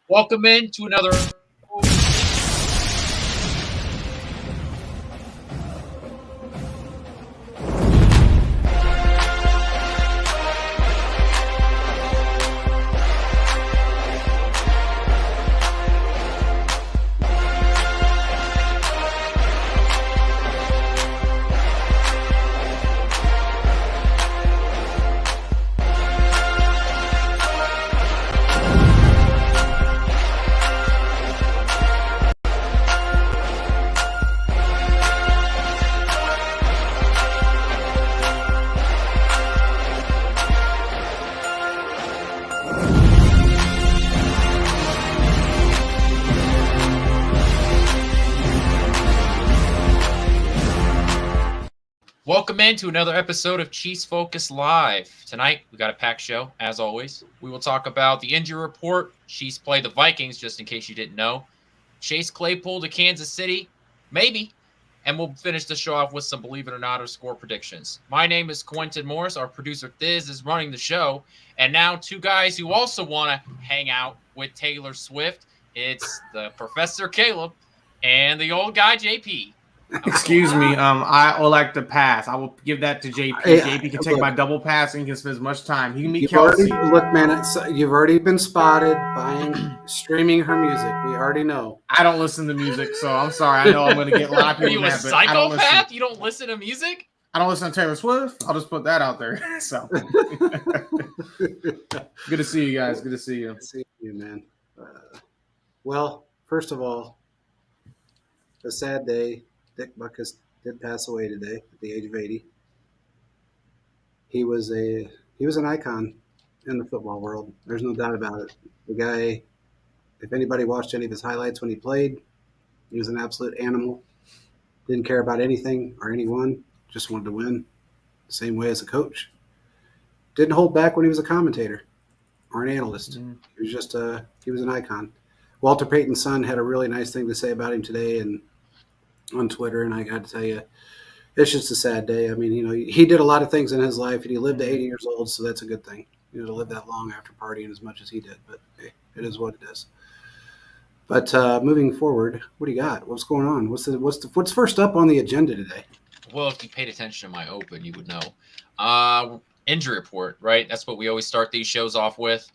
Welcome in to another. Welcome into another episode of Chiefs Focus Live. Tonight, we got a packed show, as always. We will talk about the injury report. Chiefs play the Vikings, just in case you didn't know. Chase Claypool to Kansas City, maybe. And we'll finish the show off with some believe it or not or score predictions. My name is Quentin Morris. Our producer, Thiz, is running the show. And now two guys who also want to hang out with Taylor Swift. It's the Professor Caleb and the old guy, JP. Excuse me. I would like to pass. I will give that to JP. JP can take my double pass and can spend as much time. He can meet Kelsey. Look, man, you've already been spotted buying, streaming her music. We already know. I don't listen to music, so I'm sorry. I know I'm going to get a lot of people. Are you a psychopath? You don't listen to music? I don't listen to Taylor Swift. I'll just put that out there. So good to see you guys. Good to see you. Good to see you, man. Well, first of all, a sad day. Dick Butkus did pass away today at the age of 80. He was an icon in the football world. There's no doubt about it. The guy, if anybody watched any of his highlights when he played, he was an absolute animal. Didn't care about anything or anyone. Just wanted to win. Same way as a coach. Didn't hold back when he was a commentator or an analyst. He was just he was an icon. Walter Payton's son had a really nice thing to say about him today and on Twitter, and I got to tell you, it's just a sad day. I mean, he did a lot of things in his life, and he lived to 80 years old, so that's a good thing. To live that long after partying as much as he did. But hey, it is what it is. But moving forward, what do you got? What's going on? What's first up on the agenda today? Well, if you paid attention to my open, you would know. Injury report, right? That's what we always start these shows off with.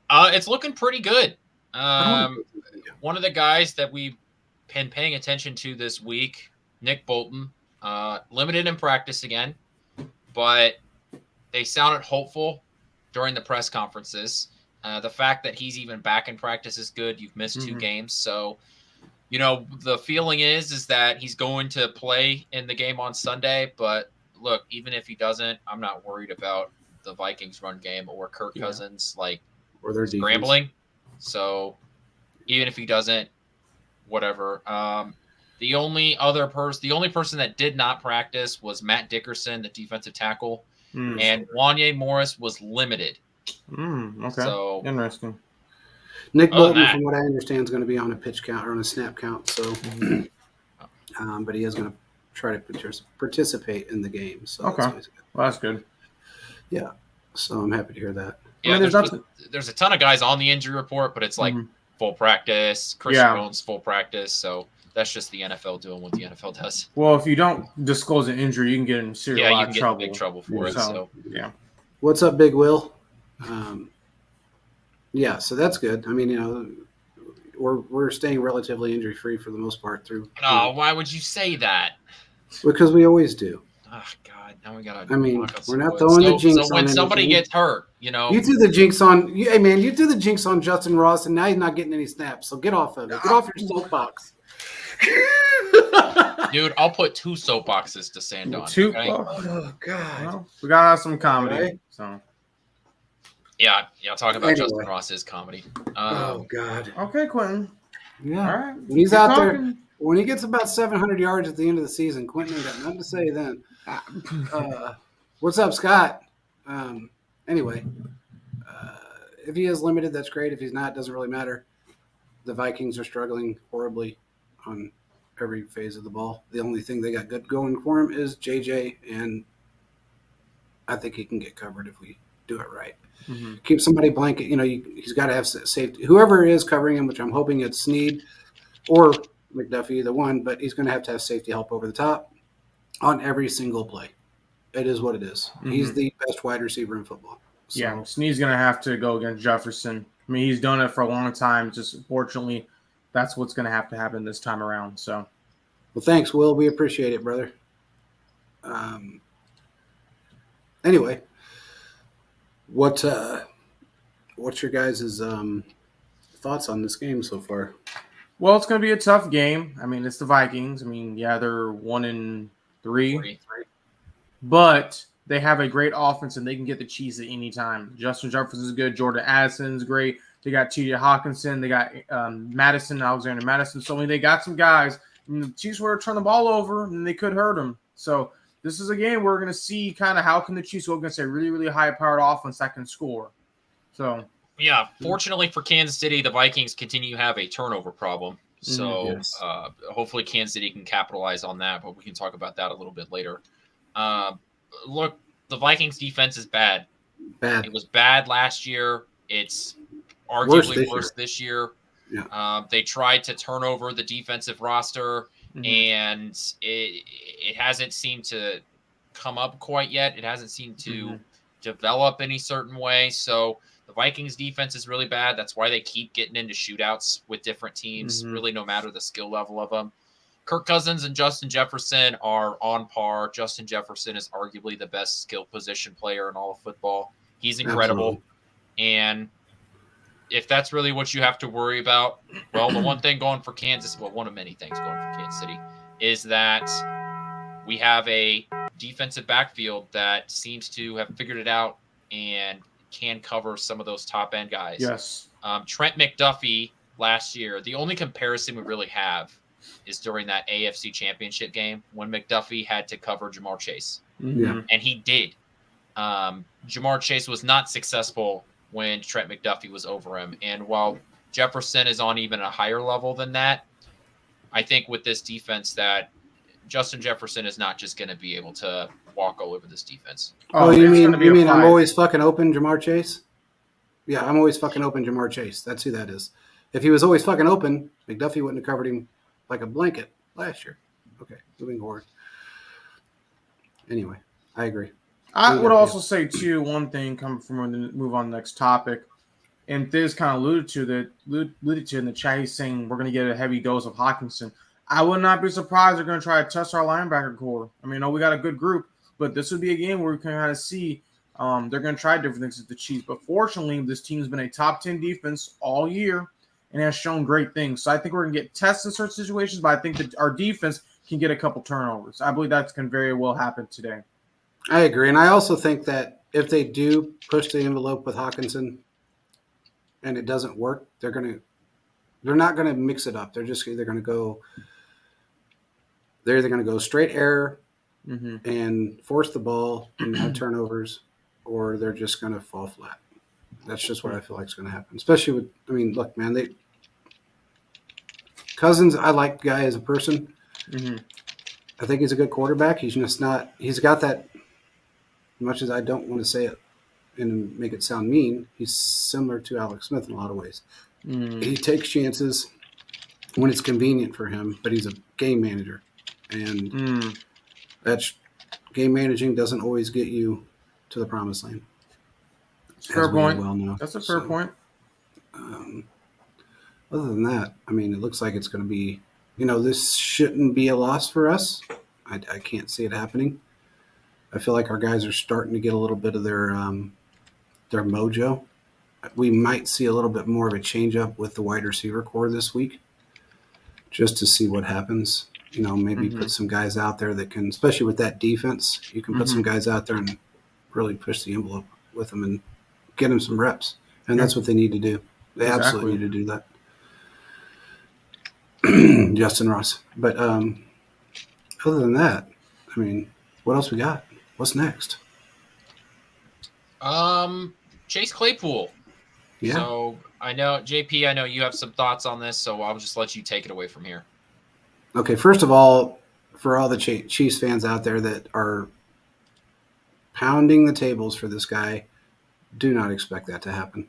It's looking pretty good. One of the guys that we've been paying attention to this week, Nick Bolton, limited in practice again, but they sounded hopeful during the press conferences. The fact that he's even back in practice is good. You've missed 2 games, so the feeling is that he's going to play in the game on Sunday. But look, even if he doesn't, I'm not worried about the Vikings run game or Kirk Cousins or their scrambling. So even if he doesn't, whatever. The only person that did not practice was Matt Dickerson, the defensive tackle, and Wanye Morris was limited. Okay. So interesting. Nick Bolton, from what I understand, is going to be on a pitch count or on a snap count. So, but he is going to try to participate in the game. So okay, well, that's good. Yeah. So I'm happy to hear that. Yeah, there's a ton of guys on the injury report, but it's like full practice. Christian Jones full practice. So that's just the NFL doing what the NFL does. Well, if you don't disclose an injury, you can get in serious trouble. Yeah, you can get in big trouble for it. So yeah. What's up, Big Will? Yeah, so that's good. I mean, we're staying relatively injury free for the most part through. Oh, why would you say that? Because we always do. Oh God, now we gotta. I mean, we're not throwing the jinx on. So when somebody gets hurt, you threw the jinx on. Hey man, you threw the jinx on Justin Ross, and now he's not getting any snaps. So get off of it. Get off your soapbox. Dude, I'll put 2 soapboxes to stand on. 2. Okay? Oh God, well, we gotta have some comedy. Right? So yeah. Talk about Justin Ross's comedy. Oh God. Okay, Quentin. Yeah. All right. When he's out there, when he gets about 700 yards at the end of the season, Quentin ain't got nothing to say then. What's up, Scott? Anyway, if he is limited, that's great. If he's not, it doesn't really matter. The Vikings are struggling horribly on every phase of the ball. The only thing they got good going for him is JJ, and I think he can get covered if we do it right. Mm-hmm. Keep somebody blanket. He's got to have safety. Whoever is covering him, which I'm hoping it's Snead or McDuffie, either one, but he's going to have safety help over the top on every single play. It is what it is. Mm-hmm. He's the best wide receiver in football. So. Yeah, Snead's going to have to go against Jefferson. I mean, he's done it for a long time. Just fortunately, that's what's going to happen this time around. So, well, thanks, Will. We appreciate it, brother. Anyway, what's your guys' thoughts on this game so far? Well, it's going to be a tough game. I mean, it's the Vikings. I mean, yeah, they're 1-3, but they have a great offense and they can get the cheese at any time. Justin Jefferson is good. Jordan Addison's great. They got T.J. Hawkinson. They got Alexander Madison. So, I mean, they got some guys. I mean, the Chiefs were to turn the ball over and they could hurt them. So, this is a game where we're going to see kind of how can the Chiefs go against a really, really high-powered offense that can score. So, yeah, fortunately for Kansas City, the Vikings continue to have a turnover problem. So yes. Hopefully Kansas City can capitalize on that, but we can talk about that a little bit later. Look, the Vikings defense is bad. It was bad last year. It's arguably worse this year. Yeah. They tried to turn over the defensive roster, and it hasn't seemed to come up quite yet. It hasn't seemed to develop any certain way. So the Vikings defense is really bad. That's why they keep getting into shootouts with different teams, really no matter the skill level of them. Kirk Cousins and Justin Jefferson are on par. Justin Jefferson is arguably the best skill position player in all of football. He's incredible. Absolutely. And if that's really what you have to worry about, well, the one thing going for Kansas, well, one of many things going for Kansas City, is that we have a defensive backfield that seems to have figured it out and can cover some of those top-end guys. Yes. Trent McDuffie last year, the only comparison we really have is during that AFC Championship game when McDuffie had to cover Jamar Chase. Yeah. And he did. Jamar Chase was not successful when Trent McDuffie was over him. And while Jefferson is on even a higher level than that, I think with this defense that Justin Jefferson is not just going to be able to walk all over this defense. Oh, you mean I'm always fucking open, Jamar Chase? Yeah, I'm always fucking open, Jamar Chase. That's who that is. If he was always fucking open, McDuffie wouldn't have covered him like a blanket last year. Okay, moving forward. Anyway, I agree. I would also say, too, one thing coming from when we move on to the next topic, and Thiz kind of alluded to in the chat, he's saying we're going to get a heavy dose of Hawkinson. I would not be surprised they're going to try to test our linebacker core. I mean, we got a good group, but this would be a game where we can kind of see they're going to try different things with the Chiefs. But fortunately, this team's been a top 10 defense all year and has shown great things. So I think we're going to get tests in certain situations, but I think that our defense can get a couple turnovers. I believe that can very well happen today. I agree. And I also think that if they do push the envelope with Hawkinson and it doesn't work, they're not going to mix it up. They're either going to go straight air and force the ball and have turnovers, or they're just going to fall flat. That's just what I feel like is going to happen. Especially with, look, man, Cousins, I like the guy as a person. I think he's a good quarterback. He's just not, he's got that, much as I don't want to say it and make it sound mean, he's similar to Alex Smith in a lot of ways. He takes chances when it's convenient for him, but he's a game manager. And that's game managing doesn't always get you to the promised land. Fair point. Well know. That's a fair point. Other than that, it looks like it's going to be, this shouldn't be a loss for us. I can't see it happening. I feel like our guys are starting to get a little bit of their mojo. We might see a little bit more of a change up with the wide receiver core this week, just to see what happens. Maybe put some guys out there that can, especially with that defense, you can put some guys out there and really push the envelope with them and get them some reps. And that's what they need to do. They absolutely need to do that. Justin Ross. But other than that, what else we got? What's next? Chase Claypool. Yeah. So I know, JP, I know you have some thoughts on this, so I'll just let you take it away from here. Okay, first of all, for all the Chiefs fans out there that are pounding the tables for this guy, Do not expect that to happen.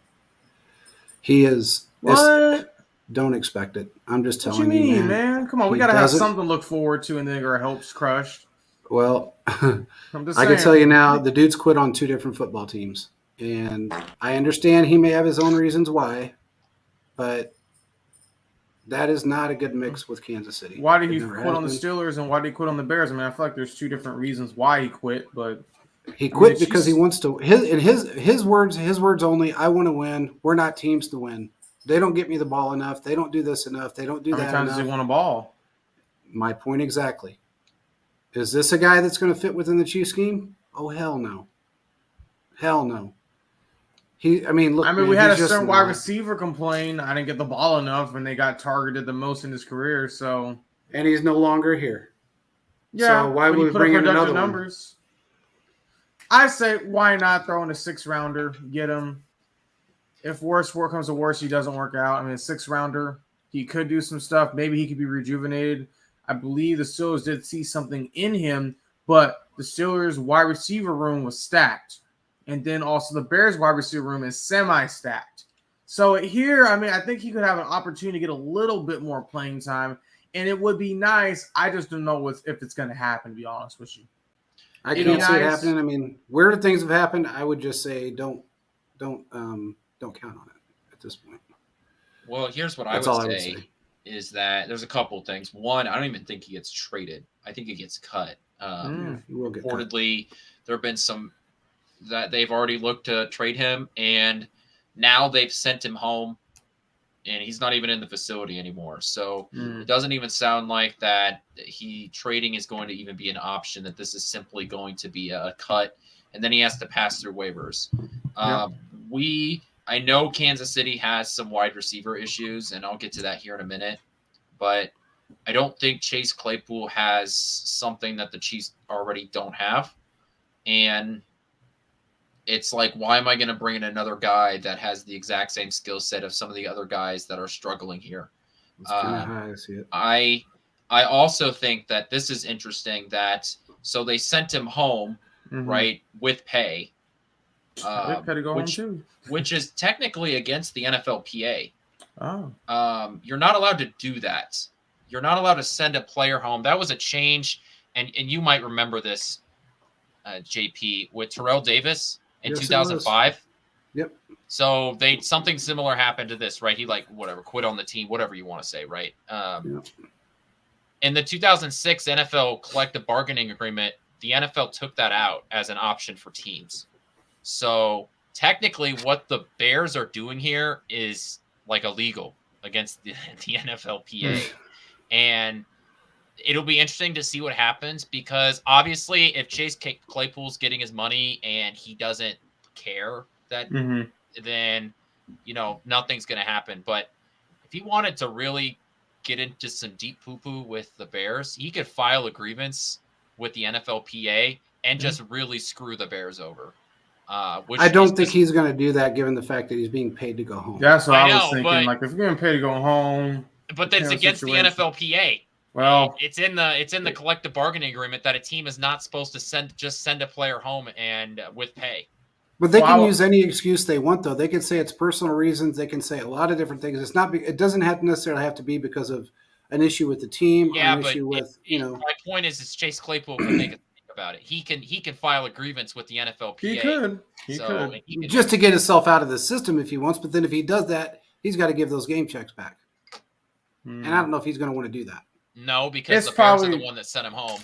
He is. What? Don't expect it. I'm just What telling you mean, man. Come on, we gotta have something to look forward to, and then our hopes crushed. Well, I'm just I saying. can tell you now, the dude's quit on 2 different football teams, and I understand he may have his own reasons why, but that is not a good mix with Kansas City. Why did he quit on the Steelers, and why did he quit on the Bears? I mean, I feel like there's 2 different reasons why he quit, but he quit because he wants to. His words only. I want to win. We're not teams to win. They don't get me the ball enough. They don't do this enough. They don't do that enough. How many times does he want a ball? My point exactly. Is this a guy that's going to fit within the Chiefs scheme? Oh, hell no. Hell no. Look. We had a certain wide receiver complain. I didn't get the ball enough, and they got targeted the most in his career. So, and he's no longer here. Yeah. So why would we bring in another numbers? I say, why not throw in a 6-rounder? Get him. If worst comes to worst, he doesn't work out. I mean, a 6-rounder, he could do some stuff. Maybe he could be rejuvenated. I believe the Steelers did see something in him, but the Steelers' wide receiver room was stacked. And then also the Bears' wide receiver room is semi-stacked. So here, I think he could have an opportunity to get a little bit more playing time, and it would be nice. I just don't know if it's going to happen, to be honest with you. I can't see it happening. Weird things have happened. I would just say don't count on it at this point. Well, here's what I would say is that there's a couple things. One, I don't even think he gets traded. I think he gets cut. He will get reportedly, there have been some that they've already looked to trade him, and now they've sent him home, and he's not even in the facility anymore. So it doesn't even sound like that trading is going to even be an option, that this is simply going to be a cut, and then he has to pass through waivers. I know Kansas City has some wide receiver issues, and I'll get to that here in a minute, but I don't think Chase Claypool has something that the Chiefs already don't have. And it's like, why am I going to bring in another guy that has the exact same skill set of some of the other guys that are struggling here? I see it. I also think that this is interesting so they sent him home, right, with pay. Which is technically against the NFLPA. You're not allowed to do that. You're not allowed to send a player home. That was a change, and you might remember this, JP, with Terrell Davis in 2005. Yep. So something similar happened to this, right? He quit on the team, whatever you want to say, right? In the 2006 NFL collective bargaining agreement, the NFL took that out as an option for teams. So technically what the Bears are doing here is illegal against the NFLPA. And it'll be interesting to see what happens, because obviously if Chase Claypool's getting his money and he doesn't care, then, nothing's going to happen. But if he wanted to really get into some deep poo-poo with the Bears, he could file a grievance with the NFLPA and just really screw the Bears over. I don't think he's going to do that, given the fact that he's being paid to go home. That's what I was thinking. If you're getting paid to go home, but that's against the NFLPA. Well, it's in the collective bargaining agreement that a team is not supposed to send a player home and with pay. But they can use any excuse they want, though. They can say it's personal reasons. They can say a lot of different things. It doesn't necessarily have to be because of an issue with the team. Yeah, or an issue with my point is Chase Claypool can make a about it. He can file a grievance with the NFLPA. He could. Just to get himself out of the system if he wants. But then if he does that, he's got to give those game checks back. And I don't know if he's going to want to do that. No, because the Bears are the one that sent him home.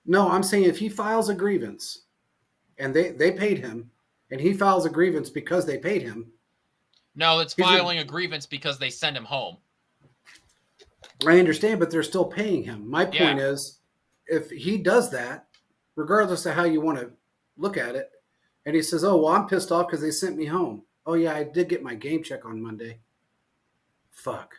No, I'm saying if he files a grievance and they paid him, and he files a grievance because they paid him. No, it's filing a grievance because they send him home. I understand, but they're still paying him. My point is, if he does that, regardless of how you want to look at it, and he says, oh, well, I'm pissed off because they sent me home. Oh, yeah, I did get my game check on Monday. Fuck.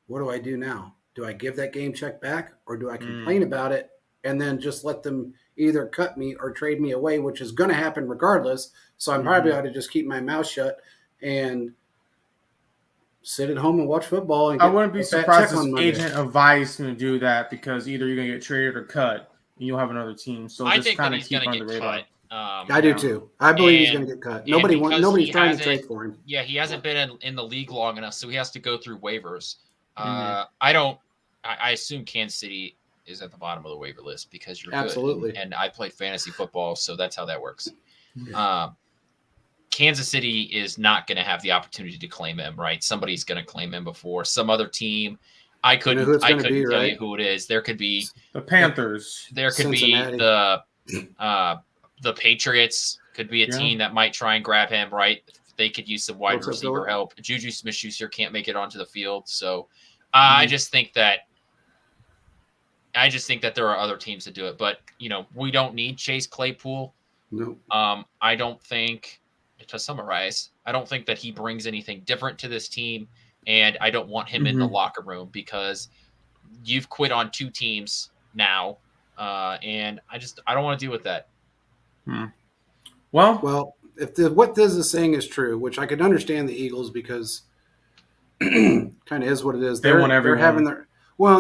What do I do now? Do I give that game check back, or do I complain about it and then just let them either cut me or trade me away, which is going to happen regardless. So I'm probably ought to just keep my mouth shut and sit at home and watch football. And I wouldn't be surprised if agent advised him to do that, because either you're going to get traded or cut, and you'll have another team. So I just think kind that of keep on the radar. Cut. I do too. I believe he's going to get cut. Nobody's trying to trade for him. Yeah, he hasn't been in the league long enough, so he has to go through waivers. Mhm. I assume Kansas City is at the bottom of the waiver list because you're Absolutely. good. And I play fantasy football, so that's how that works. Yeah. Kansas City is not going to have the opportunity to claim him, right? Somebody's going to claim him before some other team. I couldn't tell you who it is. There could be the Panthers. There could Cincinnati. be the Patriots. Could be a team that might try and grab him, right? They could use some wide receiver help. Juju Smith-Schuster can't make it onto the field, so I just think that there are other teams that do it. But we don't need Chase Claypool. No. I don't think, to summarize, I don't think that he brings anything different to this team, and I don't want him in the locker room because you've quit on 2 teams now, and I don't want to deal with that. Well, if what Diz is saying is true, which I could understand the Eagles because kind of is what it is. They want everyone.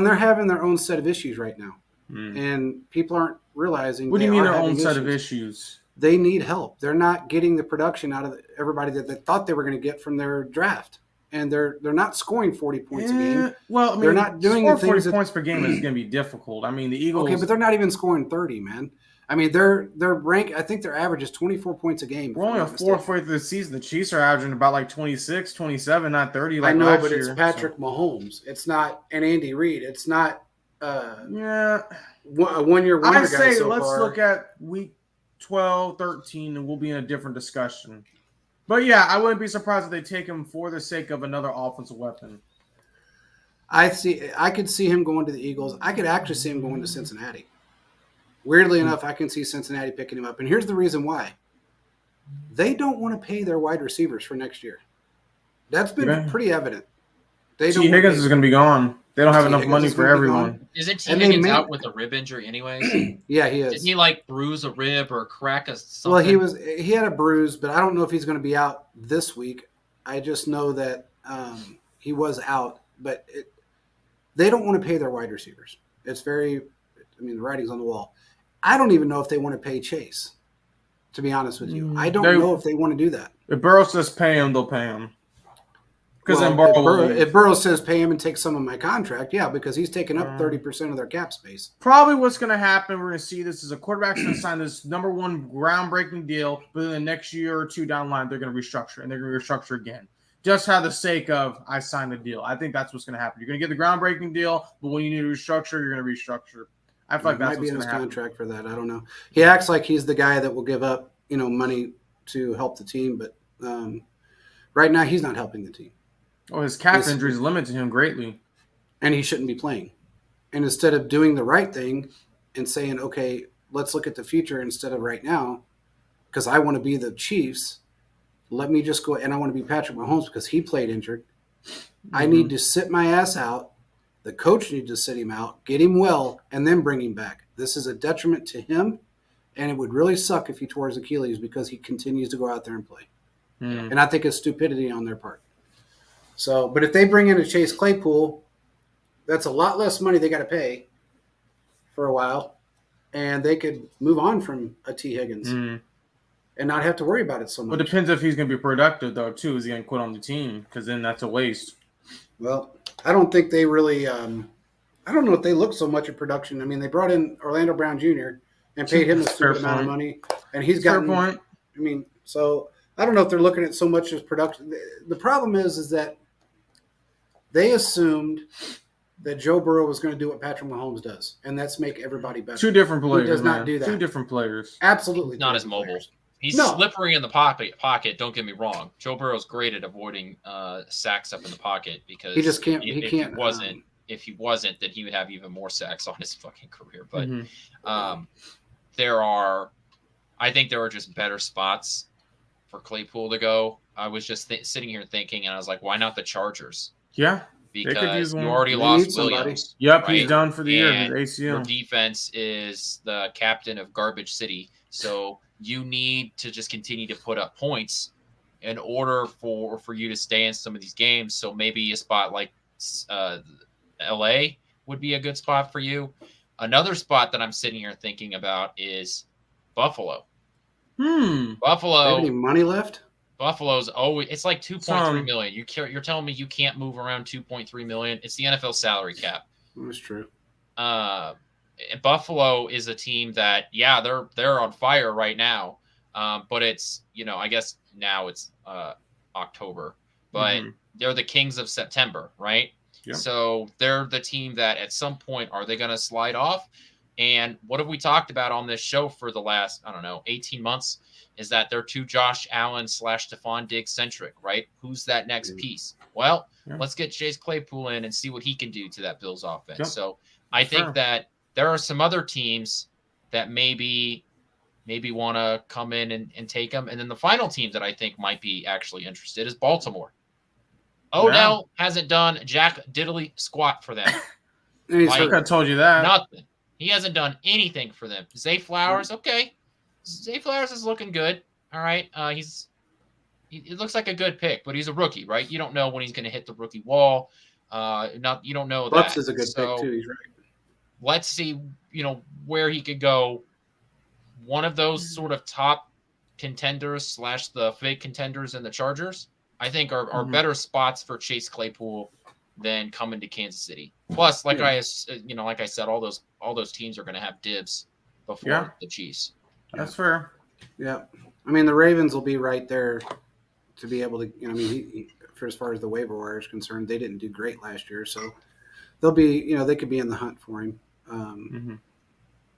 They're having their own set of issues right now, and people aren't realizing. What do you mean their own set of issues? They need help. They're not getting the production out of everybody that they thought they were going to get from their draft. And they're not scoring 40 points a game. Well, I mean, they're not doing the things 40 points per game is going to be difficult. I mean, the Eagles. Okay, but they're not even scoring 30, man. I mean, their rank. I think their average is 24 points a game. We're only a fourth way through the season. The Chiefs are averaging about like 26, 27, not 30. Like I know, last but year, it's Patrick Mahomes. It's not an Andy Reid. It's not. A 1-year wonder guy. I say let's look at week 12, 13, and we'll be in a different discussion. But yeah, I wouldn't be surprised if they take him for the sake of another offensive weapon. I could see him going to the Eagles. I could actually see him going to Cincinnati. Weirdly enough, I can see Cincinnati picking him up. And here's the reason why. They don't want to pay their wide receivers for next year. That's been pretty evident. T. Higgins is going to be gone. They don't have enough money for everyone. Isn't T. Higgins out with a rib injury anyways? Yeah, he is. Didn't he bruise a rib or crack something? Well, he had a bruise, but I don't know if he's going to be out this week. I just know that he was out, but they don't want to pay their wide receivers. It's the writing's on the wall. I don't even know if they want to pay Chase, to be honest with you. I don't know if they want to do that. If Burrow says pay him, they'll pay him. Because if Burrow says pay him and take some of my contract, yeah, because he's taking up 30% of their cap space. Probably what's going to happen, we're going to see this is a quarterback's going to sign this number one groundbreaking deal, but in the next year or two down the line, they're going to restructure, and they're going to restructure again. Just for the sake of, I signed the deal. I think that's what's going to happen. You're going to get the groundbreaking deal, but when you need to restructure, you're going to restructure. I feel like that's what's going to happen. Contract for that. I don't know. He acts like he's the guy that will give up, money to help the team, but right now he's not helping the team. Oh, his calf injuries limited him greatly. And he shouldn't be playing. And instead of doing the right thing and saying, okay, let's look at the future instead of right now, because I want to be the Chiefs, let me just go, and I want to be Patrick Mahomes because he played injured. I need to sit my ass out. The coach needs to sit him out, get him well, and then bring him back. This is a detriment to him, and it would really suck if he tore his Achilles because he continues to go out there and play. And I think it's stupidity on their part. So, but if they bring in a Chase Claypool, that's a lot less money they got to pay for a while, and they could move on from a T. Higgins and not have to worry about it so much. Well, it depends if he's going to be productive, though, too. Is he going to quit on the team? Because then that's a waste. Well, I don't think they really I don't know if they look so much at production. I mean, they brought in Orlando Brown Jr. and paid him a stupid amount of money, and he's gotten – fair point. I mean, so I don't know if they're looking at so much as production. The problem is that they assumed that Joe Burrow was going to do what Patrick Mahomes does, and that's make everybody better. Two different players. He does not do that. Two different players. Absolutely. He's not as mobile. He's slippery in the pocket. Don't get me wrong. Joe Burrow's great at avoiding sacks up in the pocket because he just can't. If he wasn't, then he would have even more sacks on his fucking career. But I think there are just better spots for Claypool to go. I was just sitting here thinking, and I was like, why not the Chargers? Yeah. Because you already lost Williams. Yep, right? He's done for the year. His ACL. Your defense is the captain of Garbage City. So you need to just continue to put up points in order for you to stay in some of these games. So maybe a spot like LA would be a good spot for you. Another spot that I'm sitting here thinking about is Buffalo. Hmm. Buffalo. Do they have any money left? Buffalo's always, it's like 2.3 Some. million. You're telling me you can't move around 2.3 million? It's the NFL salary cap. That's true. Buffalo is a team that, yeah, they're on fire right now. But it's, I guess now it's October, but they're the Kings of September, right? Yep. So they're the team that at some point, are they going to slide off? And what have we talked about on this show for the last, 18 months? Is that they're too Josh Allen / Stephon Diggs centric, right? Who's that next piece? Well, let's get Chase Claypool in and see what he can do to that Bills offense. Yep. So I think that there are some other teams that maybe want to come in and take them. And then the final team that I think might be actually interested is Baltimore. Odell hasn't done jack diddly squat for them. I told you that. Nothing. He hasn't done anything for them. Zay Flowers, okay. Zay Flowers is looking good. All right. It looks like a good pick, but he's a rookie, right? You don't know when he's going to hit the rookie wall. You don't know Bucks that. is a good pick too. He's right. Let's see, where he could go. One of those sort of top contenders / the fake contenders in the Chargers, I think are better spots for Chase Claypool than coming to Kansas City. Plus, like I said, all those teams are going to have dibs before the Chiefs. That's fair. Yeah, I mean the Ravens will be right there to be able to. For as far as the waiver wire is concerned, they didn't do great last year, so they'll be. They could be in the hunt for him.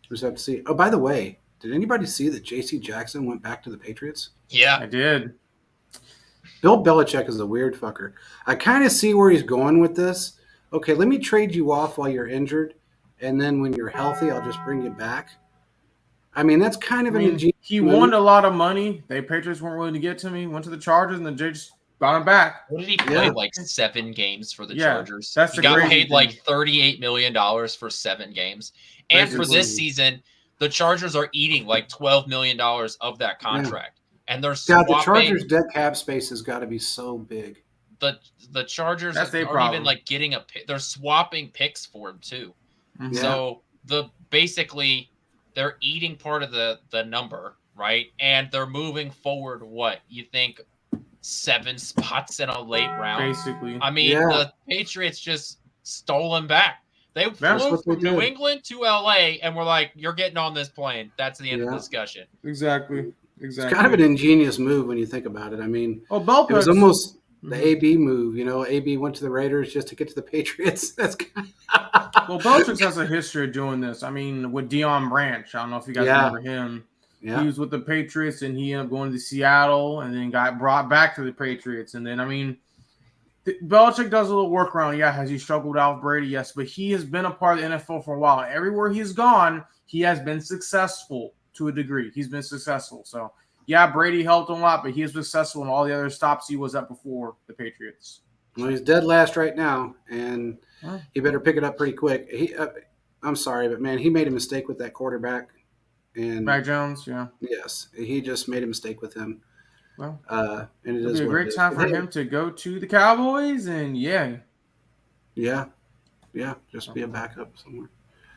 Just have to see. Oh, by the way, did anybody see that J.C. Jackson went back to the Patriots? Yeah, I did. Bill Belichick is a weird fucker. I kind of see where he's going with this. Okay, let me trade you off while you're injured, and then when you're healthy, I'll just bring you back. I mean, that's kind of an ingenious he move. won a lot of money. The Patriots weren't willing to get to him. He went to the Chargers, and the Jay just brought him back. What did he play? Like 7 games for the Chargers. That's he got paid like $38 million for 7 games. And for this season, the Chargers are eating like $12 million of that contract. And they're swapping. The Chargers' dead cap space has got to be so big. The Chargers aren't even like getting a pick. They're swapping picks for him too. Mm-hmm. So basically they're eating part of the number, right? And they're moving forward. What you think? 7 spots in a late round. Basically, I mean, the Patriots just stole him back. They flew from New England to LA, and we're like, "You're getting on this plane." That's the end of the discussion. Exactly. It's kind of an ingenious move when you think about it. I mean, it was almost the AB move. AB went to the Raiders just to get to the Patriots. That's well, Belichick has a history of doing this. I mean, with Deion Branch, I don't know if you guys remember him. Yeah. He was with the Patriots, and he ended up going to Seattle, and then got brought back to the Patriots. And then, I mean, Belichick does a little workaround. Yeah, has he struggled out with Brady? Yes, but he has been a part of the NFL for a while. Everywhere he's gone, he has been successful to a degree. He's been successful. So, yeah, Brady helped him a lot, but he was successful in all the other stops he was at before the Patriots. Well, he's dead last right now, and he better pick it up pretty quick. I'm sorry, but, man, he made a mistake with that quarterback. And Mac Jones, yeah. Yes, he just made a mistake with him. Well, and it'll be a great time for him to go to the Cowboys, and just be a backup somewhere.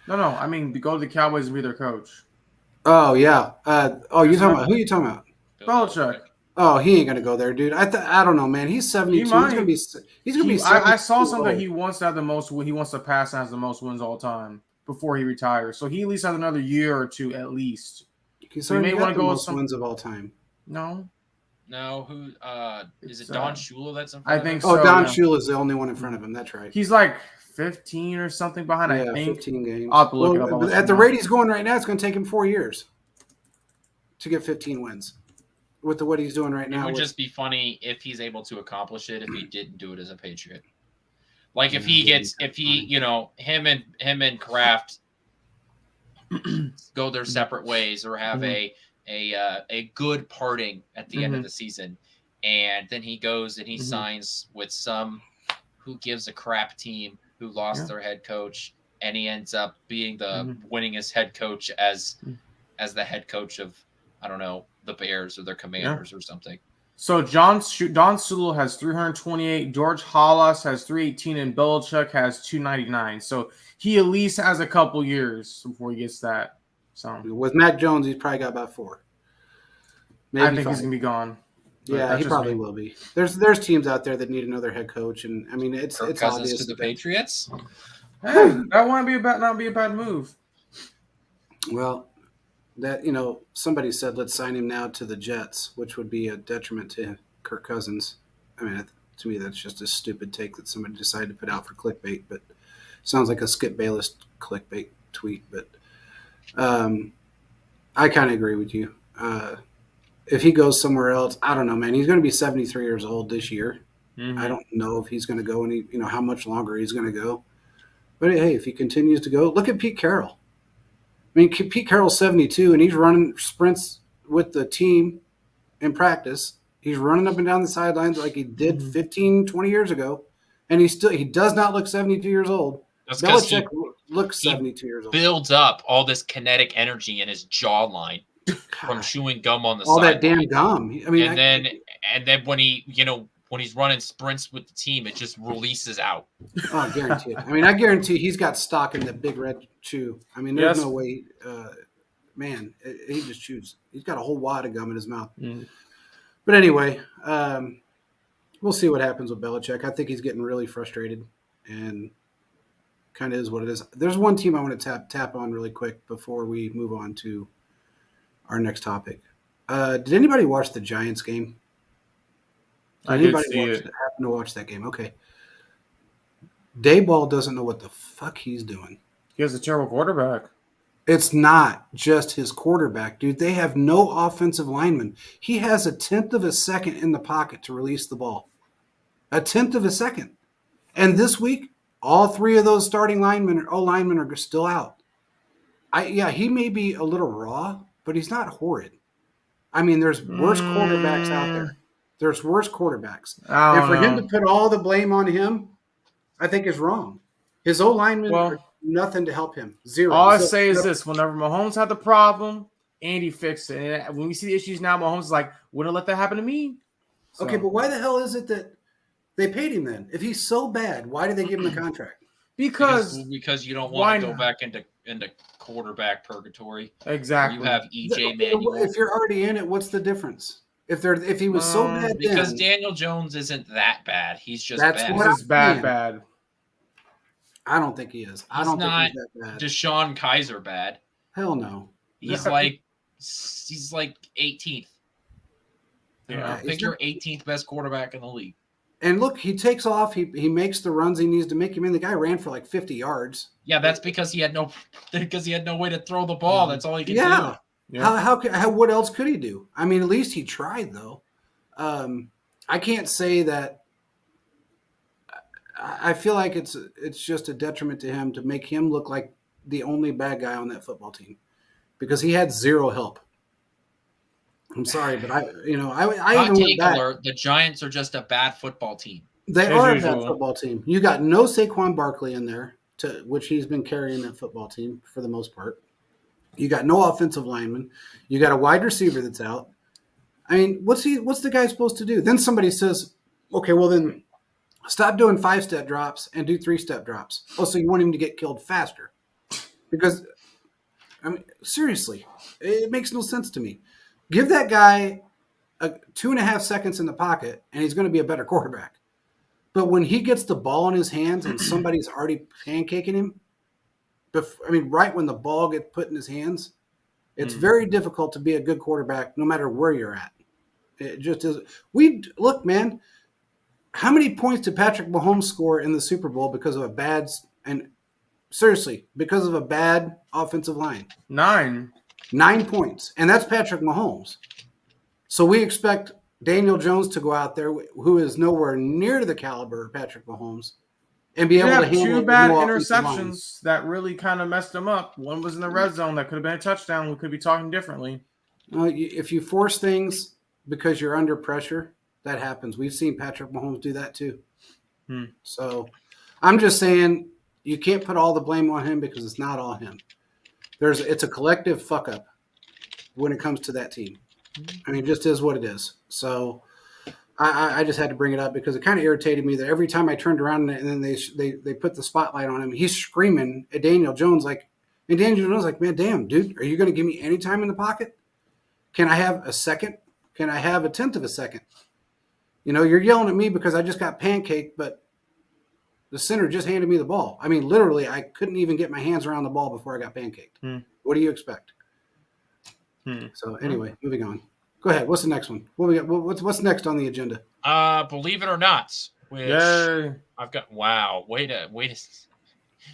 No, I mean to go to the Cowboys and be their coach. Oh yeah. You talking about who? You talking about? Belichick. Oh, he ain't gonna go there, dude. I don't know, man. He's 72. He's gonna be. He's gonna be. I saw something that he wants to have the most. He wants to pass and has the most wins all time before he retires. So he at least has another year or two at least. So he may want to go with some wins of all time. No. Who is it? Don Shula that's in front of him? I think so. Oh, Don Shula is the only one in front of him. That's right. He's like 15 or something behind. I think 15 games. I'll have to look it up. At the rate he's going right now, it's going to take him 4 years to get 15 wins. With what he's doing right now, it would just be funny if he's able to accomplish it if he didn't do it as a Patriot. Like if him and Kraft go their separate ways or have a good parting at the end of the season, and then he goes and he signs with some who gives a crap team who lost their head coach, and he ends up being the winningest head coach as the head coach of, I don't know, the Bears or their Commanders or something. So Don Shula has 328, George Halas has 318, and Belichick has 299. So he at least has a couple years before he gets that. So with Mac Jones, he's probably got about 4. I think he's gonna be gone. Yeah, he probably will be. There's teams out there that need another head coach, and I mean it's obvious to the Patriots. Hey, that won't not be a bad move. Well, that somebody said let's sign him now to the Jets, which would be a detriment to Kirk Cousins. I mean, to me that's just a stupid take that somebody decided to put out for clickbait, but sounds like a Skip Bayless clickbait tweet. But I kind of agree with you. If he goes somewhere else, I don't know, man. He's going to be 73 years old this year. Mm-hmm. I don't know if he's going to go any, how much longer he's going to go. But hey, if he continues to go, look at Pete Carroll. I mean, Pete Carroll's 72, and he's running sprints with the team in practice. He's running up and down the sidelines like he did 15, 20 years ago, and he does not look 72 years old. That's because Belichick looks 72 years old. Builds up all this kinetic energy in his jawline from chewing gum on the all side. that damn gum. I mean, and then when he's running sprints with the team, it just releases out. Oh, I guarantee it. I mean, I guarantee he's got stock in that big red chew. I mean, there's no way, man. He just chews. He's got a whole wad of gum in his mouth. Mm. But anyway, we'll see what happens with Belichick. I think he's getting really frustrated, and kind of is what it is. There's one team I want to tap on really quick before we move on to our next topic. Did anybody watch the Giants game? I did see it. Happen to watch that game? Okay. Dayball doesn't know what the fuck he's doing. He has a terrible quarterback. It's not just his quarterback, dude. They have no offensive lineman. He has a tenth of a second in the pocket to release the ball. A tenth of a second. And this week, all three of those starting linemen are still out. He may be a little raw, but he's not horrid. I mean, there's worse quarterbacks out there. There's worse quarterbacks. And for him to put all the blame on him, I think is wrong. His O-linemen are nothing to help him. Zero. All I say is this. Whenever Mahomes had the problem, Andy fixed it. And when we see the issues now, Mahomes is like, wouldn't let that happen to me. So. Okay, but why the hell is it that they paid him then? If he's so bad, why did they give him the contract? Because you don't want to go back into quarterback purgatory. Exactly. You have EJ Manuel. If you're already in it, what's the difference? If he was so bad, because Daniel Jones isn't that bad. He's just bad. I don't think he is. I don't think he's that bad. Deshaun Kaiser bad. Hell no. He's like 18th. Yeah, I think you're 18th best quarterback in the league. And look, he takes off. He makes the runs he needs to make. I mean, the guy ran for like 50 yards. Yeah, that's because he had no way to throw the ball. That's all he could do. Yeah. What else could he do? I mean, at least he tried, though. I can't say that. I feel like it's just a detriment to him to make him look like the only bad guy on that football team, because he had zero help. I'm sorry, but I even went back. Alert, the Giants are just a bad football team. They are a bad football team. You got no Saquon Barkley in there, which he's been carrying that football team for the most part. You got no offensive lineman. You got a wide receiver that's out. I mean, what's the guy supposed to do? Then somebody says, okay, well then stop doing 5-step drops and do 3-step drops. Oh, so you want him to get killed faster? Because, I mean, seriously, it makes no sense to me. Give that guy 2.5 seconds in the pocket, and he's going to be a better quarterback. But when he gets the ball in his hands and somebody's already pancaking him, right when the ball gets put in his hands, it's very difficult to be a good quarterback no matter where you're at. It just is. Look, man, how many points did Patrick Mahomes score in the Super Bowl because of because of a bad offensive line? 9. 9 points. And that's Patrick Mahomes. So we expect Daniel Jones to go out there, who is nowhere near the caliber of Patrick Mahomes, and be able to handle 2 bad interceptions that really kind of messed him up. One was in the red zone that could have been a touchdown. We could be talking differently. If you force things because you're under pressure, that happens. We've seen Patrick Mahomes do that too. So I'm just saying you can't put all the blame on him because it's not all him. It's a collective fuck up when it comes to that team. I mean, it just is what it is. So I just had to bring it up because it kind of irritated me that every time I turned around and then they put the spotlight on him, he's screaming at Daniel Jones man, damn, dude, are you going to give me any time in the pocket? Can I have a second Can I have a tenth of a second? You know, you're yelling at me because I just got pancaked, but the center just handed me the ball. I mean, literally, I couldn't even get my hands around the ball before I got pancaked. What do you expect? So anyway, moving on. Go ahead. What's the next one? What we got? What's next on the agenda? Believe it or not, which Yay. I've got. Wow, way to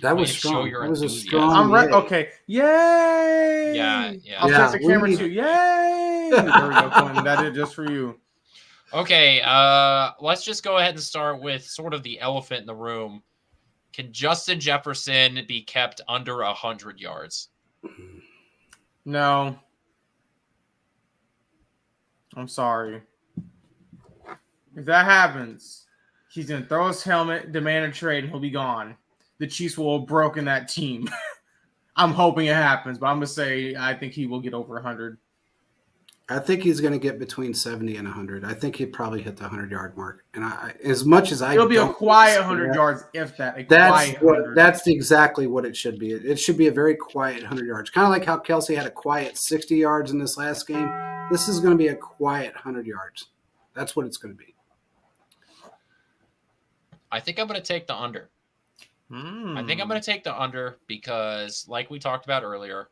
That was to strong. show your That was a enthusiasm. strong. I'm yay. okay. Yay! Yeah. I'll Yeah, set the camera we too. Yay! There we go, Quentin. That did just for you. Okay, let's just go ahead and start with sort of the elephant in the room. Can Justin Jefferson be kept under 100 yards? No. I'm sorry. If that happens, he's going to throw his helmet, demand a trade, and he'll be gone. The Chiefs will have broken that team. I'm hoping it happens, but I'm going to say I think he will get over 100. I think he's going to get between 70 and 100. I think he'd probably hit the 100-yard mark. And as much as It'll be a quiet 100 yards, if that. That's exactly what it should be. It should be a very quiet 100 yards. Kind of like how Kelsey had a quiet 60 yards in this last game. This is going to be a quiet 100 yards. That's what it's going to be. I think I'm going to take the under. I think I'm going to take the under because, like we talked about earlier,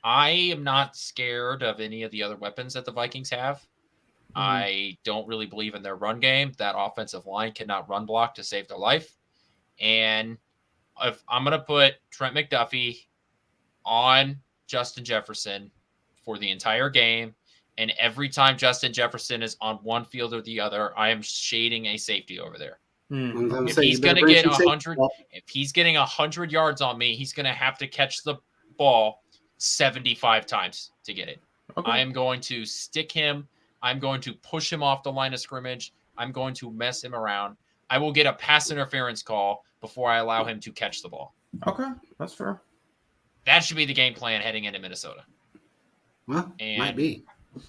I am not scared of any of the other weapons that the Vikings have. I don't really believe in their run game. That offensive line cannot run block to save their life. And if I'm going to put Trent McDuffie on Justin Jefferson for the entire game, and every time Justin Jefferson is on one field or the other, I am shading a safety over there. If he's going to get 100, if he's getting 100 yards on me, he's going to have to catch the ball 75 times to get it. Okay. I am going to stick him. I'm going to push him off the line of scrimmage. I'm going to mess him around. I will get a pass interference call before I allow him to catch the ball. Okay, that's fair. That should be the game plan heading into Minnesota. Well, might be.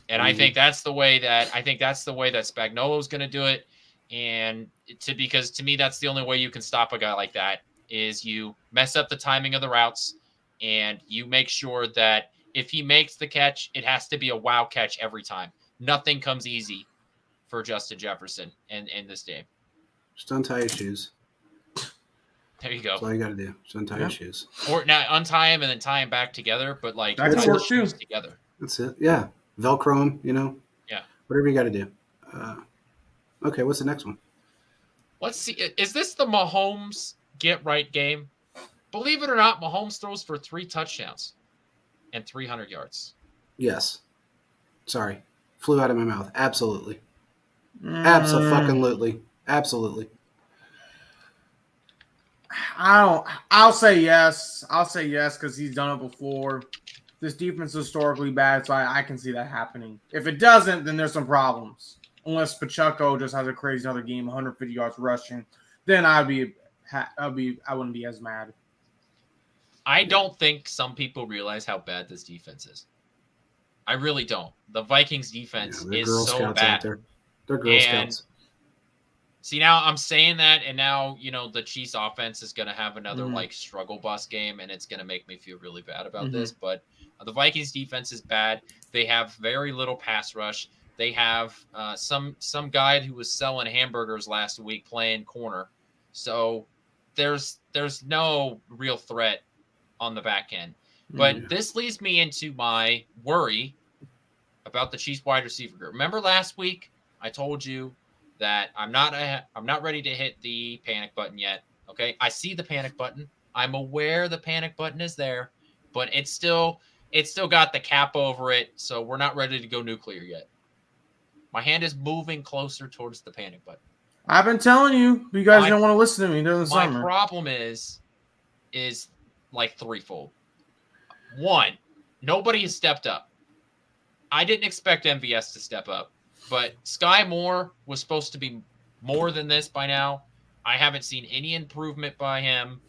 And I think that's the way that Spagnuolo's going to do it. And because to me, that's the only way you can stop a guy like that is you mess up the timing of the routes and you make sure that if he makes the catch, it has to be a wow catch every time. Nothing comes easy for Justin Jefferson in this game. Just untie his shoes. There you go. That's all you got to do. Just untie his shoes. Or now untie him and then tie him back together, but like tie the shoes together. That's it. Yeah. Velcro him, Yeah. Whatever you got to do. Okay, what's the next one? Let's see. Is this the Mahomes get right game? Believe it or not, Mahomes throws for 3 touchdowns and 300 yards. Yes. Sorry. Flew out of my mouth. Absolutely. Absolutely. I'll say yes. I'll say yes because he's done it before. This defense is historically bad, so I can see that happening. If it doesn't, then there's some problems. Unless Pacheco just has a crazy other game, 150 yards rushing, then I wouldn't be as mad. I don't think some people realize how bad this defense is. I really don't. The Vikings defense is so bad. They're Girl Scouts. See, now I'm saying that, and now, the Chiefs offense is going to have another struggle bus game, and it's going to make me feel really bad about this. But the Vikings defense is bad. They have very little pass rush. They have some guy who was selling hamburgers last week playing corner. So there's no real threat on the back end. But this leads me into my worry about the Chiefs wide receiver group. Remember last week I told you that I'm not ready to hit the panic button yet. Okay, I see the panic button. I'm aware the panic button is there, but it's still got the cap over it, so we're not ready to go nuclear yet. My hand is moving closer towards the panic button. I've been telling you, but you guys don't want to listen to me during the summer. My problem is like threefold. One, nobody has stepped up. I didn't expect MVS to step up, but Sky Moore was supposed to be more than this by now. I haven't seen any improvement by him.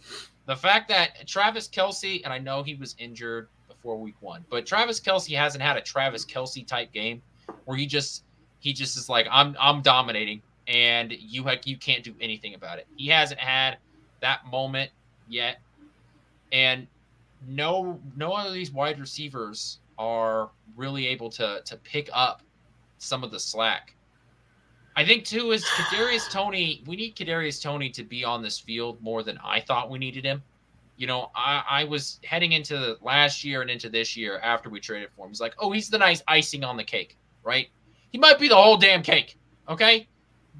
The fact that Travis Kelce, and I know he was injured before week 1, but Travis Kelce hasn't had a Travis Kelce type game where he just is like, I'm dominating, and you can't do anything about it. He hasn't had that moment yet, and no other of these wide receivers are really able to pick up some of the slack. I think too is Kadarius Toney. We need Kadarius Toney to be on this field more than I thought we needed him. I was heading into last year and into this year after we traded for him. He's like, oh, he's the nice icing on the cake, right? He might be the whole damn cake. Okay,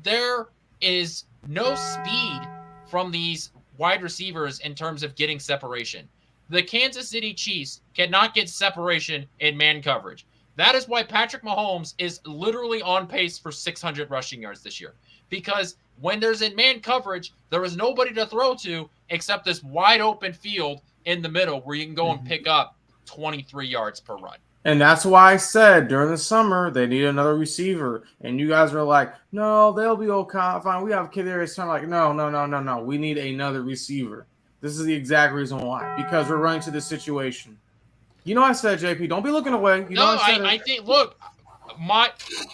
there is no speed from these wide receivers in terms of getting separation. The Kansas City Chiefs cannot get separation in man coverage. That is why Patrick Mahomes is literally on pace for 600 rushing yards this year. Because when there's in man coverage, there is nobody to throw to except this wide open field in the middle where you can go and pick up 23 yards per run. And that's why I said during the summer they need another receiver. And you guys were like, no, they'll be okay. Fine. We have Kadarius Toney. Like, no. We need another receiver. This is the exact reason why. Because we're running to this situation. You know I said, JP, don't be looking away. I think, look, my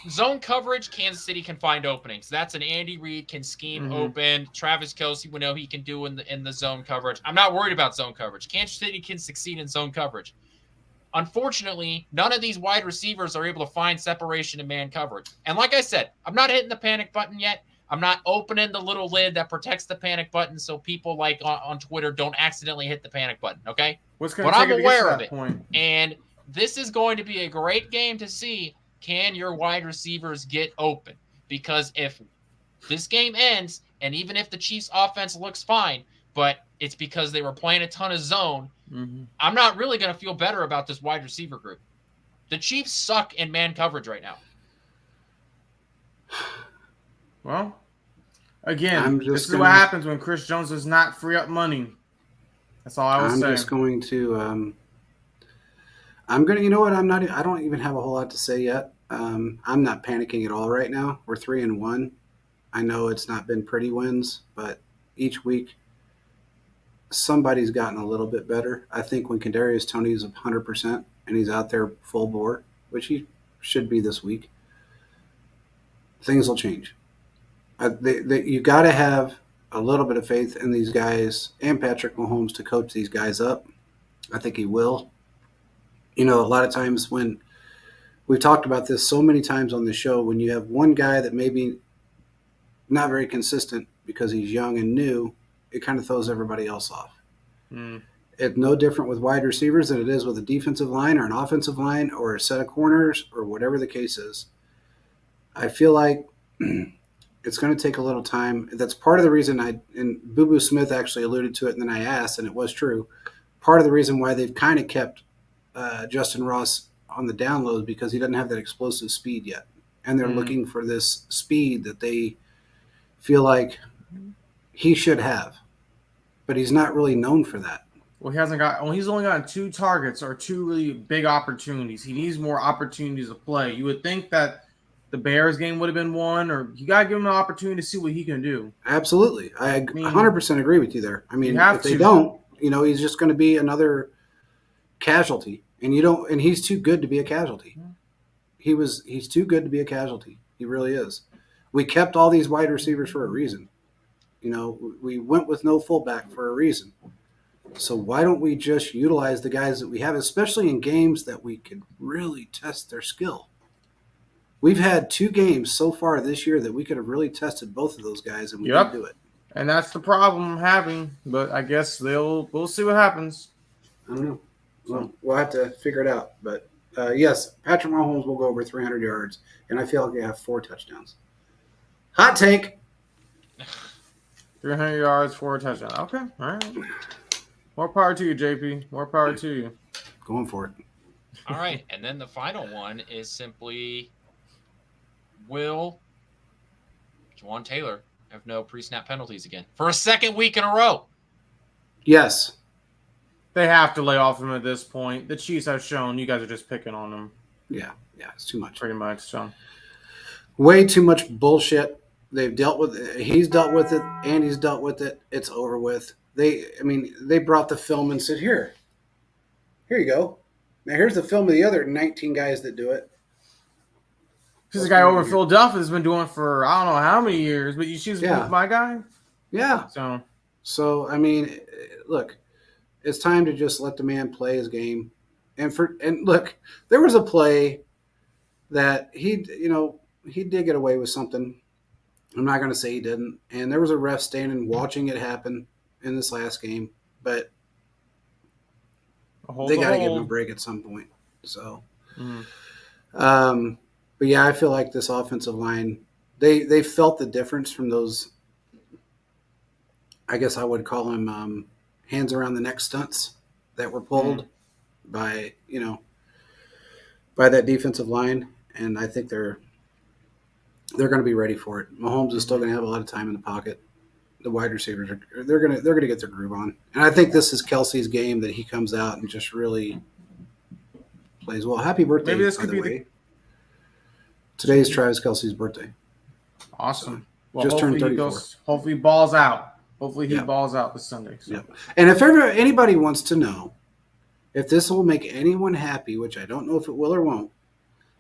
zone coverage, Kansas City can find openings. That's an Andy Reid can scheme open. Travis Kelce, we know he can do in the zone coverage. I'm not worried about zone coverage. Kansas City can succeed in zone coverage. Unfortunately, none of these wide receivers are able to find separation in man coverage. And like I said, I'm not hitting the panic button yet. I'm not opening the little lid that protects the panic button so people like on Twitter don't accidentally hit the panic button, okay? But I'm aware of it. And this is going to be a great game to see, can your wide receivers get open? Because if this game ends, and even if the Chiefs offense looks fine, but it's because they were playing a ton of zone, I'm not really going to feel better about this wide receiver group. The Chiefs suck in man coverage right now. Well, again, this is what happens when Chris Jones does not free up money. That's all I was saying. I'm just going to you know what? I don't even have a whole lot to say yet. I'm not panicking at all right now. We're 3-1. I know it's not been pretty wins, but each week somebody's gotten a little bit better. I think when Kadarius Toney is 100% and he's out there full bore, which he should be this week, things will change. You got to have a little bit of faith in these guys and Patrick Mahomes to coach these guys up. I think he will. A lot of times when we've talked about this so many times on the show, when you have one guy that maybe not very consistent because he's young and new, it kind of throws everybody else off. It's no different with wide receivers than it is with a defensive line or an offensive line or a set of corners or whatever the case is. I feel like it's going to take a little time. That's part of the reason and Boo Boo Smith actually alluded to it, and then I asked, and it was true. Part of the reason why they've kind of kept Justin Ross on the down low is because he doesn't have that explosive speed yet. And they're looking for this speed that they feel like he should have. But he's not really known for that. Well, he's only gotten 2 targets or 2 really big opportunities. He needs more opportunities to play. You would think that the Bears game would have been one, or you got to give him an opportunity to see what he can do. Absolutely. I 100% agree with you there. I mean, if they don't, he's just going to be another casualty. And he's too good to be a casualty. He's too good to be a casualty. He really is. We kept all these wide receivers for a reason. We went with no fullback for a reason. So why don't we just utilize the guys that we have, especially in games that we can really test their skill? We've had 2 games so far this year that we could have really tested both of those guys, and we didn't do it. And that's the problem I'm having. But I guess we'll see what happens. I don't know. Well, we'll have to figure it out. But, yes, Patrick Mahomes will go over 300 yards, and I feel like they have 4 touchdowns. Hot take. 300 yards, 4 touchdowns. Okay, all right. More power to you, JP. More power to you. Going for it. All right, and then the final one is simply, will Juwan Taylor have no pre-snap penalties again for a second week in a row? Yes. They have to lay off him at this point. The Chiefs have shown you guys are just picking on him. Yeah, it's too much. Pretty much, so. Way too much bullshit. They've dealt with it. He's dealt with it. Andy's dealt with it. It's over with. They brought the film and said, here you go. Now here's the film of the other 19 guys that do it. This guy over in Philadelphia has been doing it for I don't know how many years, but you choose my guy? Yeah. So look, it's time to just let the man play his game. And look, there was a play that he did get away with something. I'm not going to say he didn't. And there was a ref standing watching it happen in this last game, but they got to give him a break at some point. So, but yeah, I feel like this offensive line, they felt the difference from those. I guess I would call them hands around the neck stunts that were pulled by that defensive line, and I think they're going to be ready for it. Mahomes is still going to have a lot of time in the pocket. The wide receivers they're going to get their groove on, and I think this is Kelsey's game that he comes out and just really plays well. Happy birthday! Maybe this could be way. Today's Travis Kelsey's birthday. Awesome. So, well, just turned 34. Hopefully, he balls out. Hopefully, he balls out this Sunday. So. Yep. And if ever anybody wants to know if this will make anyone happy, which I don't know if it will or won't,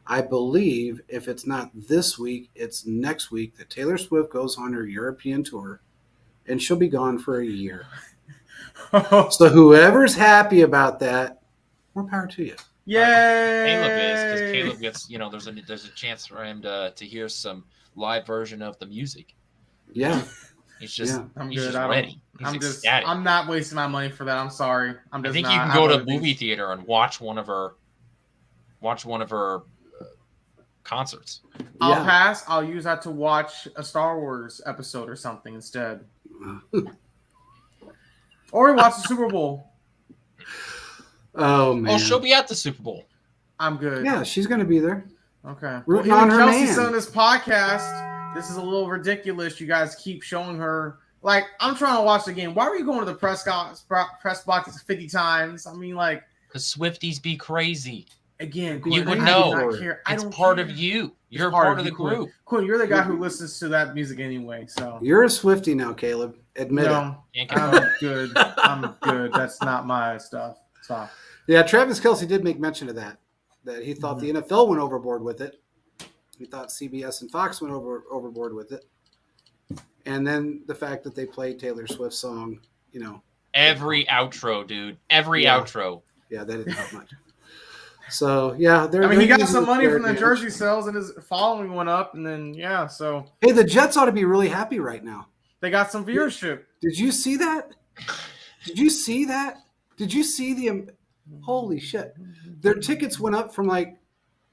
I believe if it's not this week, it's next week that Taylor Swift goes on her European tour, and she'll be gone for a year. So whoever's happy about that, more power to you. Yay! Caleb is, because Caleb gets, there's a chance for him to hear some live version of the music. Yeah. He's just, I'm he's good. just ready. He's ecstatic. I'm not wasting my money for that. I'm sorry. I think you can go to a movie theater and watch one of her concerts. I'll pass. I'll use that to watch a Star Wars episode or something instead. Or watch the Super Bowl. Oh, man. Oh, she'll be at the Super Bowl. I'm good. Yeah, she's going to be there. Okay. Rooting on her Kelsey's man. on this podcast. This is a little ridiculous. You guys keep showing her. Like, I'm trying to watch the game. Why were you going to the press box 50 times? I mean, like. Because Swifties be crazy. Again, you would know. It's part of you. You're part of the group. Quinn, you're the guy who listens to that music anyway. So you're a Swiftie now, Caleb. Admit it. I'm good. I'm good. That's not my stuff. So. Yeah, Travis Kelce did make mention of that he thought the NFL went overboard with it. He thought CBS and Fox went overboard with it. And then the fact that they played Taylor Swift's song, Every outro, dude. Every outro. Yeah, that didn't help much. So, yeah. He got some money from the jersey sales and his following went up. And then, so. Hey, the Jets ought to be really happy right now. They got some viewership. Did you see that? Did you see the holy shit. Their tickets went up from like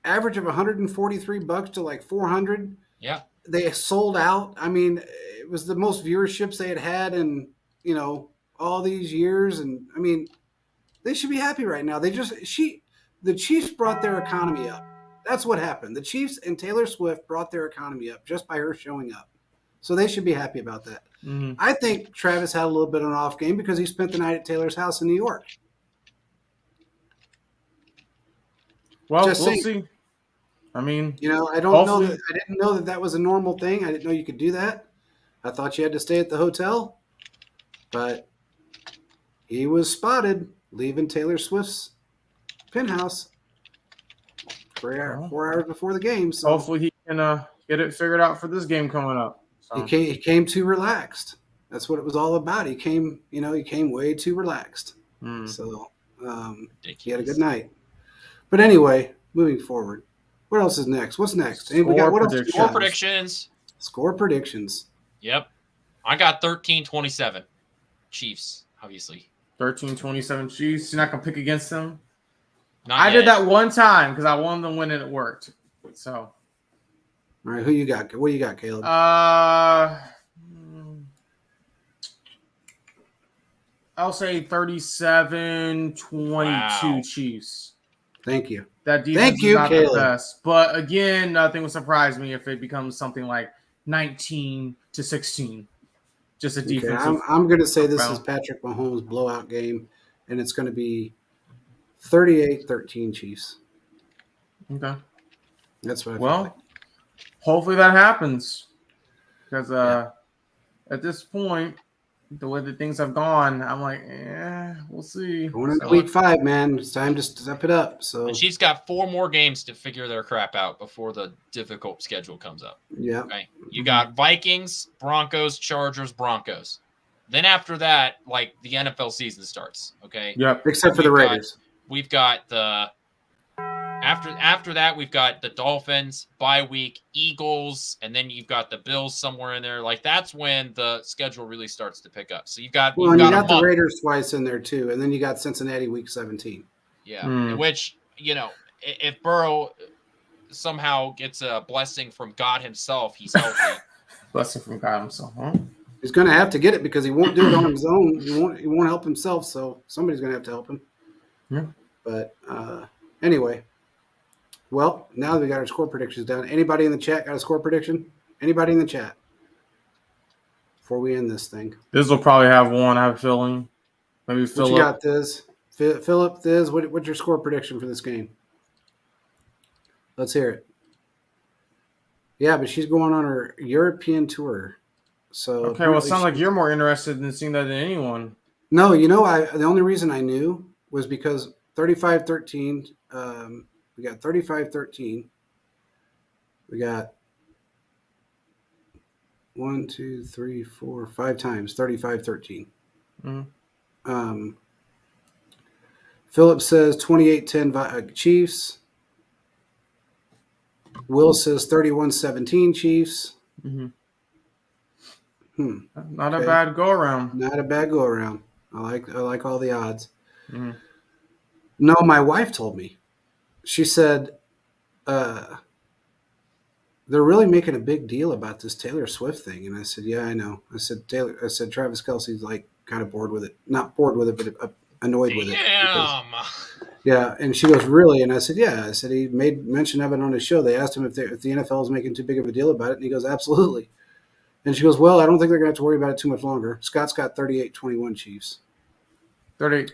average of $143 to like $400. Yeah. They sold out. I mean, it was the most viewerships they had in, all these years. And I mean, they should be happy right now. The Chiefs brought their economy up. That's what happened. The Chiefs and Taylor Swift brought their economy up just by her showing up. So they should be happy about that. Mm-hmm. I think Travis had a little bit of an off game because he spent the night at Taylor's house in New York. Well, we'll see. I mean, I don't know that. I didn't know that was a normal thing. I didn't know you could do that. I thought you had to stay at the hotel, but he was spotted leaving Taylor Swift's penthouse 4 hours before the game. So hopefully he can get it figured out for this game coming up. So. He came too relaxed. That's what it was all about. He came way too relaxed. So he had a good night. But anyway, moving forward, what else is next? What's next? Score predictions. Score predictions. Yep. I got 13-27. Chiefs, obviously. 13-27 Chiefs. You're not going to pick against them? I did that one time because I wanted them when it worked. So. All right, who you got? What do you got, Caleb? I'll say 37-22 Chiefs. Thank you. That defense is not the best. But again, nothing would surprise me if it becomes something like 19-16. Just a defense. I'm going to say this is Patrick Mahomes' blowout game, and it's going to be 38-13 Chiefs. Okay. That's what I feel like. Hopefully that happens. Because at this point, the way that things have gone, I'm like, we'll see. Going into week 5, man. It's time to step it up. So and she's got 4 more games to figure their crap out before the difficult schedule comes up. Yeah. Okay. You got Vikings, Broncos, Chargers, Broncos. Then after that, like the NFL season starts. Okay. Yep. Except for the Raiders. We've got the After that, we've got the Dolphins, bye week, Eagles, and then you've got the Bills somewhere in there. Like that's when the schedule really starts to pick up. So you've got and you a got the month. Raiders twice in there too, and then you got Cincinnati week 17. Yeah, in which if Burrow somehow gets a blessing from God himself, he's healthy. Blessing from God himself, huh? He's going to have to get it because he won't do it on his own. He won't help himself, so somebody's going to have to help him. Yeah. But anyway, well, now that we got our score predictions done, anybody in the chat got a score prediction? Anybody in the chat? Before we end this thing. This will probably have one, I have a feeling. Maybe Philip. What you got, Thiz? Philip, Thiz, what's your score prediction for this game? Let's hear it. Yeah, but she's going on her European tour. So okay, well, it sounds like you're more interested in seeing that than anyone. No, the only reason I knew was because 35-13. We got 35-13. We got 1, 2, 3, 4, 5 times 35-13. Mm-hmm. Philip says 28-10 Chiefs. Will says 31-17 Chiefs. Mm-hmm. Not Okay. a bad go around. Not a bad go around. I like all the odds. Mm-hmm. No, my wife told me. She said they're really making a big deal about this Taylor Swift thing, and I said, "Yeah, I know." I said Travis Kelce's like kind of bored with it, not bored with it, but annoyed with it. Yeah, and she goes, "Really?" And I said, "Yeah." I said he made mention of it on his show. They asked him if the NFL is making too big of a deal about it, and he goes, "Absolutely." And she goes, "Well, I don't think they're going to have to worry about it too much longer." Scott's got 38-21 Chiefs. 38.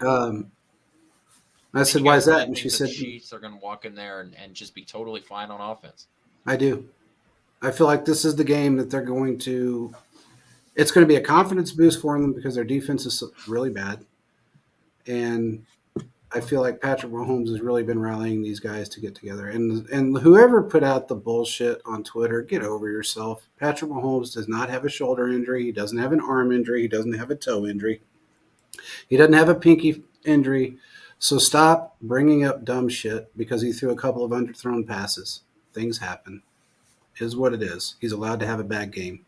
I said, "Why is that?" And she said, "The Chiefs are going to walk in there and just be totally fine on offense." I do. I feel like this is the game that they're going to. It's going to be a confidence boost for them because their defense is really bad, and I feel like Patrick Mahomes has really been rallying these guys to get together. And whoever put out the bullshit on Twitter, get over yourself. Patrick Mahomes does not have a shoulder injury. He doesn't have an arm injury. He doesn't have a toe injury. He doesn't have a pinky injury. So stop bringing up dumb shit because he threw a couple of underthrown passes. Things happen. It is what it is. He's allowed to have a bad game.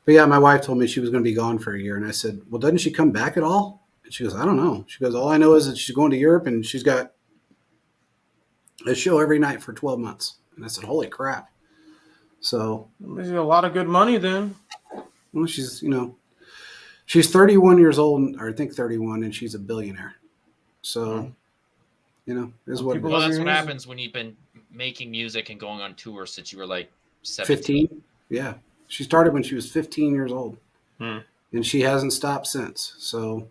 But yeah, my wife told me she was going to be gone for a year. And I said, well, doesn't she come back at all? And she goes, I don't know. She goes, all I know is that she's going to Europe and she's got a show every night for 12 months. And I said, holy crap. So there's a lot of good money then. Well, she's 31 years old, or I think 31, and she's a billionaire. So, is what. Well, that's what happens when you've been making music and going on tour since you were like 17. 15. Yeah, she started when she was 15 years old, and she hasn't stopped since. So,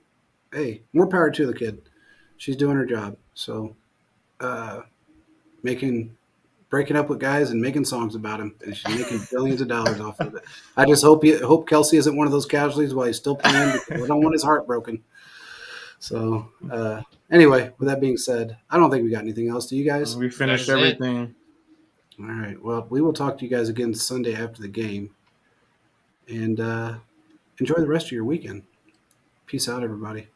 hey, more power to the kid. She's doing her job. So, breaking up with guys and making songs about them, and she's making billions of dollars off of it. I just hope Kelce isn't one of those casualties while he's still playing because I don't want his heart broken. So anyway, with that being said, I don't think we got anything else. Do you guys? We finished everything. All right. Well, we will talk to you guys again Sunday after the game, and enjoy the rest of your weekend. Peace out, everybody.